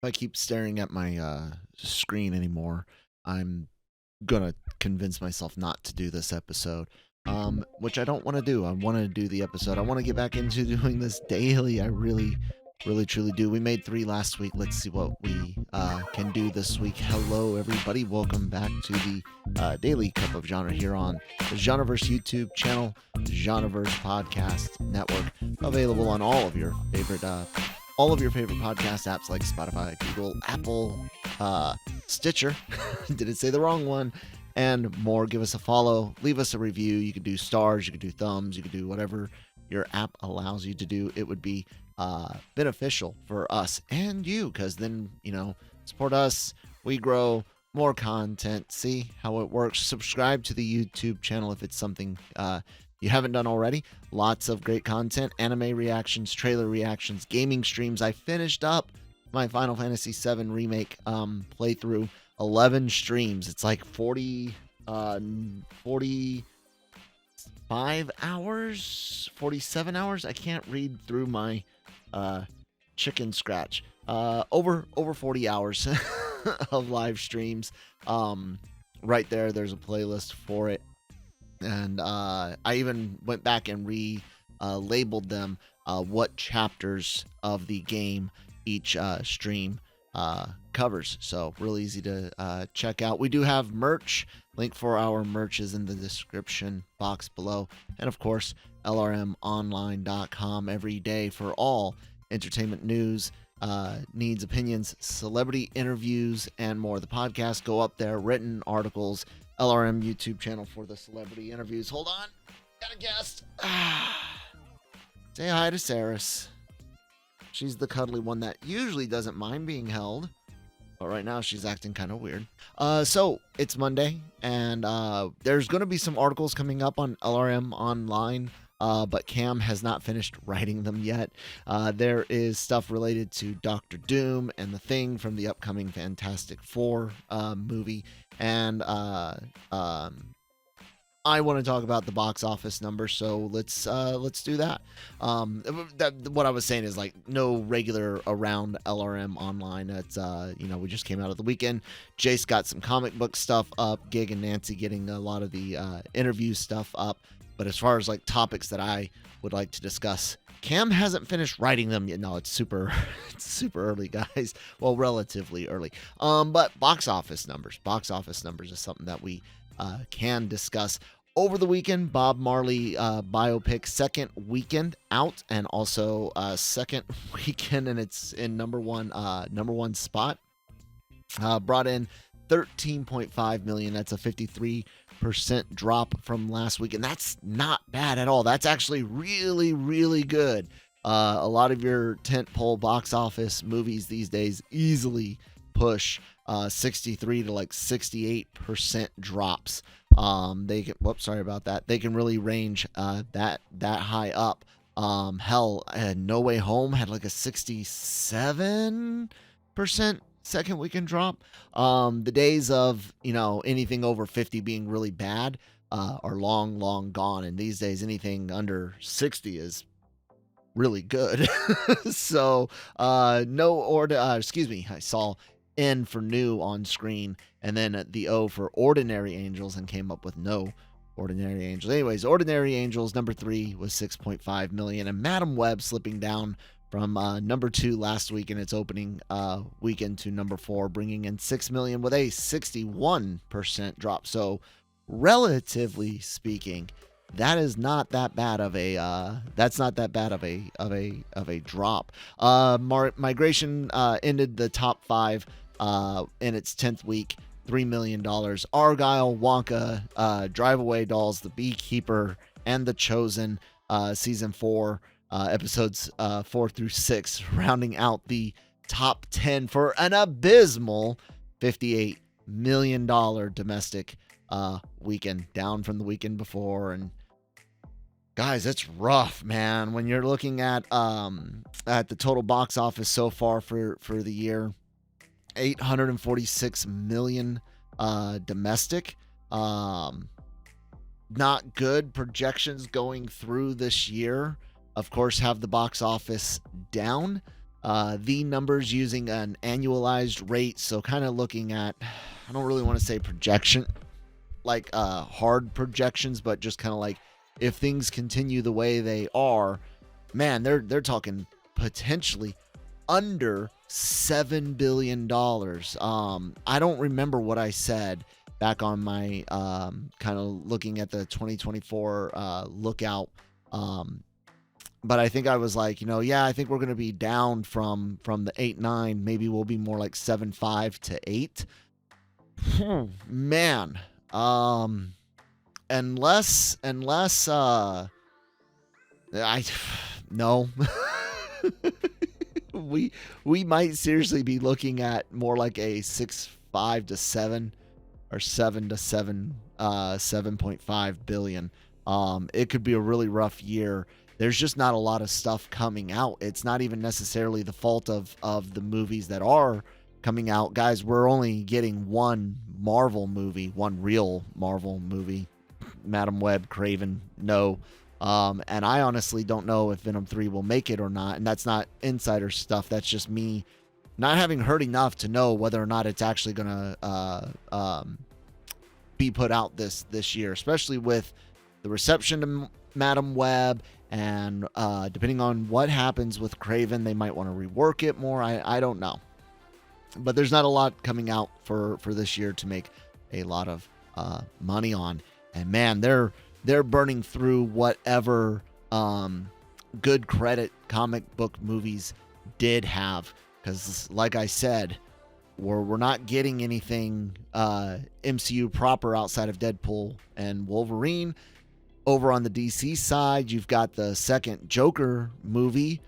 I keep staring at my screen anymore, I'm gonna convince myself not to do this episode. Which I don't want to do. I want to do the episode. I want to get back into doing this daily. I really, really, truly do. We made 3 last week. Let's see what we can do this week. Hello, everybody. Welcome back to the Daily Cup of Genre here on the Genreverse YouTube channel, Genreverse Podcast Network, available on all of your favorite podcast apps like Spotify, Google, Apple, Stitcher. Didn't say the wrong one. And more. Give us a follow, leave us a review. You could do stars, you could do thumbs, you could do whatever your app allows you to do. It would be beneficial for us and you, because then, support us, we grow more content. See how it works. Subscribe to the YouTube channel if it's something you haven't done already. Lots of great content, anime reactions, trailer reactions, gaming streams. I finished up my Final Fantasy VII Remake playthrough. 11 streams. It's like 45 hours, 47 hours. I can't read through my chicken scratch. Over 40 hours of live streams. Right there's a playlist for it. And I even went back and labeled them what chapters of the game each stream covers. So really easy to check out. We do have merch. Link for our merch is in the description box below. And of course, lrmonline.com every day for all entertainment news, needs, opinions, celebrity interviews, and more. The podcast go up there, written articles, LRM YouTube channel for the celebrity interviews. Hold on. Got a guest. Say hi to Saris. She's the cuddly one that usually doesn't mind being held, but right now she's acting kind of weird. So it's Monday, and there's going to be some articles coming up on LRM Online, but Cam has not finished writing them yet. There is stuff related to Doctor Doom and The Thing from the upcoming Fantastic Four movie, and I want to talk about the box office numbers, so let's do that. What I was saying is like no regular around LRM Online. It's we just came out of the weekend. Jace got some comic book stuff up. Gig and Nancy getting a lot of the interview stuff up. But as far as like topics that I would like to discuss, Cam hasn't finished writing them yet. No, it's super early, guys. Well, relatively early. But box office numbers is something that we can discuss. Over the weekend, Bob Marley biopic, second weekend out, and also second weekend, and it's in number one spot. Brought in 13.5 million. That's a 53% drop from last week, and that's not bad at all. That's actually really, really good. A lot of your tentpole box office movies these days easily push 63 to like 68% drops. They can, sorry about that. They can really range that high up. Hell, No Way Home had like a 67% second weekend drop. The days of anything over 50 being really bad are long gone, and these days anything under 60 is really good. So I saw N for new on screen, and then the O for Ordinary Angels, and came up with no Ordinary Angels. Anyways, Ordinary Angels number 3 was 6.5 million, and Madam Web slipping down from number 2 last week in its opening weekend to number 4, bringing in 6 million with a 61% drop. So relatively speaking, that is not that bad of a drop. Migration ended the top 5 in its 10th week, $3 million. Argyle, Wonka, Drive Away Dolls, The Beekeeper, and The Chosen, season 4, episodes 4 through 6, rounding out the top 10 for an abysmal $58 million domestic weekend, down from the weekend before. And guys, it's rough, man, when you're looking at the total box office so far for the year. 846 million domestic. Not good. Projections going through this year, of course, have the box office down. the numbers using an annualized rate. So kind of looking at, I don't really want to say projection, like hard projections, but just kind of like if things continue the way they are, man, they're talking potentially under $7 billion. I don't remember what I said back on my kind of looking at the 2024 lookout. But I think I was like, yeah, I think we're going to be down from the 8.9. Maybe we'll be more like 7.5 to 8. Man, unless I no. we might seriously be looking at more like a 6.5 to 7 or 7 to 7.5 billion. It could be a really rough year. There's just not a lot of stuff coming out. It's not even necessarily the fault of the movies that are coming out. Guys, we're only getting one Marvel movie, one real Marvel movie. Madam Web, Craven, no. And I honestly don't know if Venom 3 will make it or not. And that's not insider stuff. That's just me not having heard enough to know whether or not it's actually going to be put out this year, especially with the reception to Madam Web. And depending on what happens with Craven, they might want to rework it more. I don't know. But there's not a lot coming out for this year to make a lot of money on. And man, they're burning through whatever good credit comic book movies did have. Because like I said, we're not getting anything MCU proper outside of Deadpool and Wolverine. Over on the DC side, you've got the second Joker movie.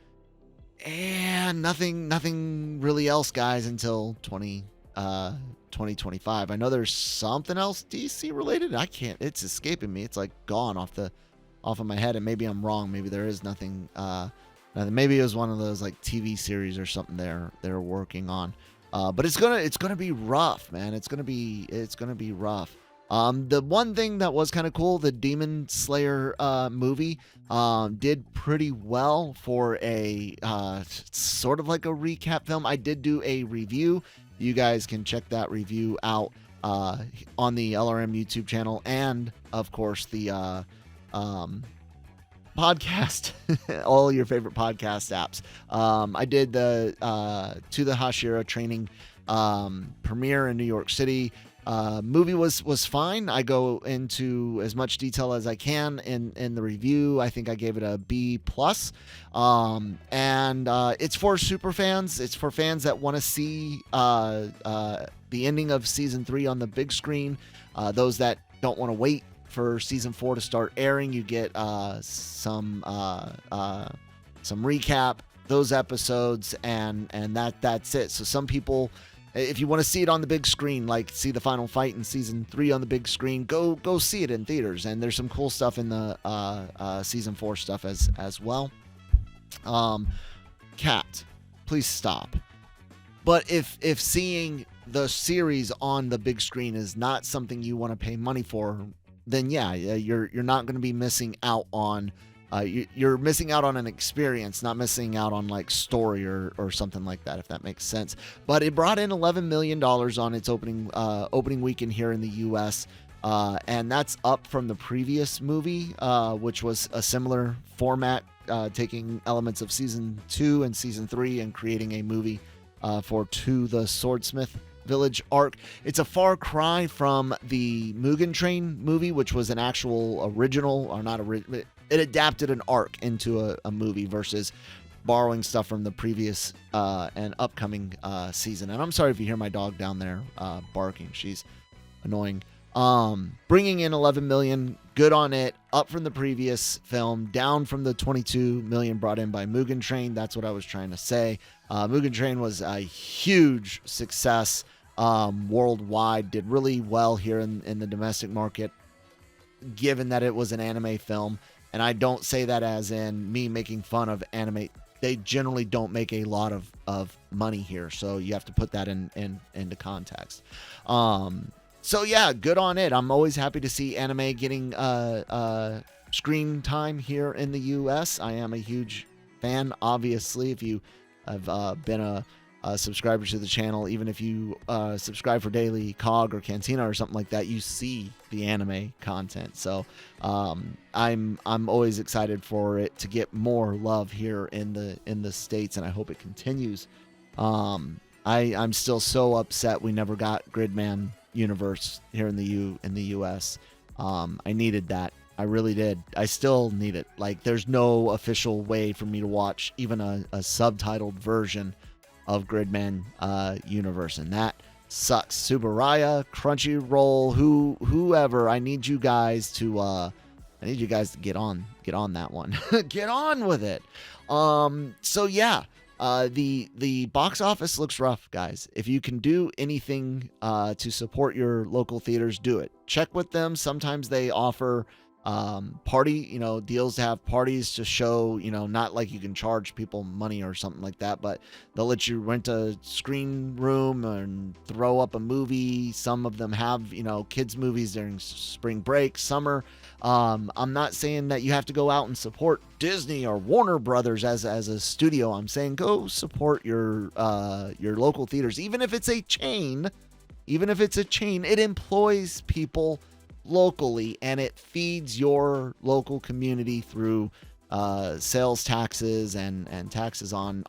And nothing really else, guys, until 2025. I know there's something else DC related. It's escaping me. It's like gone off of my head, and maybe I'm wrong. Maybe there is nothing. Maybe it was one of those like TV series or something they're working on. But it's gonna be rough, man. It's gonna be rough. The one thing that was kind of cool, the Demon Slayer movie did pretty well for a sort of like a recap film. I did do a review. You guys can check that review out on the LRM YouTube channel and, of course, the podcast, all your favorite podcast apps. I did the To the Hashira training premiere in New York City. Movie was fine. I go into as much detail as I can in the review. I think I gave it a B+. And it's for super fans. It's for fans that want to see the ending of season 3 on the big screen. Those that don't want to wait for season 4 to start airing, you get some recap, those episodes, and that's it. So some people, if you want to see it on the big screen, like see the final fight in season 3 on the big screen, go see it in theaters. And there's some cool stuff in the season 4 stuff as well. Cat, please stop. But if seeing the series on the big screen is not something you want to pay money for, then yeah, you're not going to be missing out on. You're missing out on an experience, not missing out on like story or something like that, if that makes sense. But it brought in $11 million on its opening weekend here in the U.S., and that's up from the previous movie, which was a similar format, taking elements of season 2 and season 3 and creating a movie for To the Swordsmith Village arc. It's a far cry from the Mugen Train movie, which was an actual original, or not original. It adapted an arc into a movie versus borrowing stuff from the previous and upcoming season. And I'm sorry if you hear my dog down there barking. She's annoying. Bringing in 11 million, good on it. Up from the previous film, down from the 22 million brought in by Mugen Train. That's what I was trying to say. Mugen Train was a huge success worldwide. Did really well here in the domestic market, given that it was an anime film. And I don't say that as in me making fun of anime. They generally don't make a lot of money here, so you have to put that into context. So yeah, good on it. I'm always happy to see anime getting screen time here in the U.S. I am a huge fan, obviously. If you have been a subscriber to the channel, even if you subscribe for daily COG or Cantina or something like that, you see the anime content. So I'm always excited for it to get more love here in the States, and I hope it continues. I'm still so upset we never got Gridman Universe here in the US. I needed that. I really did. I still need it. Like, there's no official way for me to watch even a subtitled version of Gridman Universe, and that sucks. Subaraya, Crunchyroll, whoever, I need you guys to get on that one. Get on with it. So yeah, the box office looks rough, guys. If you can do anything to support your local theaters, do it. Check with them. Sometimes they offer party deals to have parties to show, not like you can charge people money or something like that, but they'll let you rent a screen room and throw up a movie. Some of them have kids movies during spring break, summer. I'm not saying that you have to go out and support Disney or Warner Brothers as a studio. I'm saying go support your local theaters, even if it's a chain. It employs people locally, and it feeds your local community through sales taxes and taxes on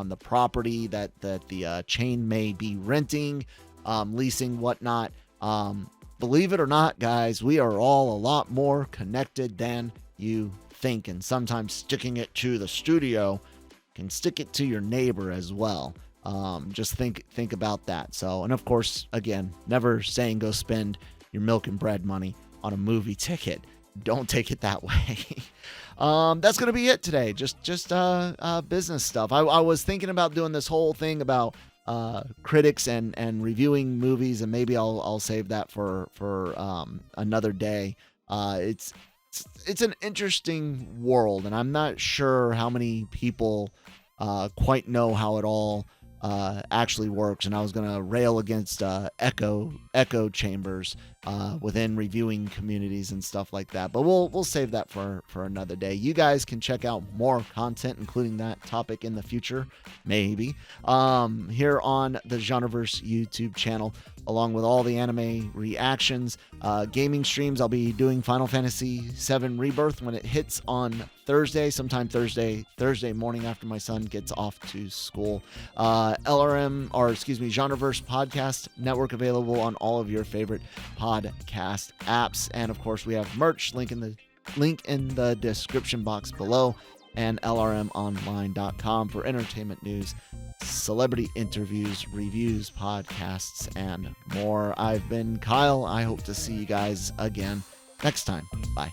the property that the chain may be renting, leasing, whatnot. Believe it or not, guys, we are all a lot more connected than you think, and sometimes sticking it to the studio can stick it to your neighbor as well. Just think about that. So, and of course, again, never saying go spend your milk and bread money on a movie ticket. Don't take it that way. That's gonna be it today. Just business stuff. I was thinking about doing this whole thing about critics and reviewing movies, and maybe I'll save that for another day. It's an interesting world, and I'm not sure how many people quite know how it all actually works, and I was gonna rail against echo chambers within reviewing communities and stuff like that, but we'll save that for another day. You guys can check out more content, including that topic in the future, maybe, here on the Genreverse YouTube channel, along with all the anime reactions, gaming streams. I'll be doing Final Fantasy VII Rebirth when it hits on Thursday, sometime Thursday morning after my son gets off to school. Genreverse Podcast Network, available on all of your favorite podcast apps, and of course we have merch. Link in the description box below, and lrmonline.com for entertainment news, celebrity interviews, reviews, podcasts, and more. I've been Kyle. I hope to see you guys again next time. Bye.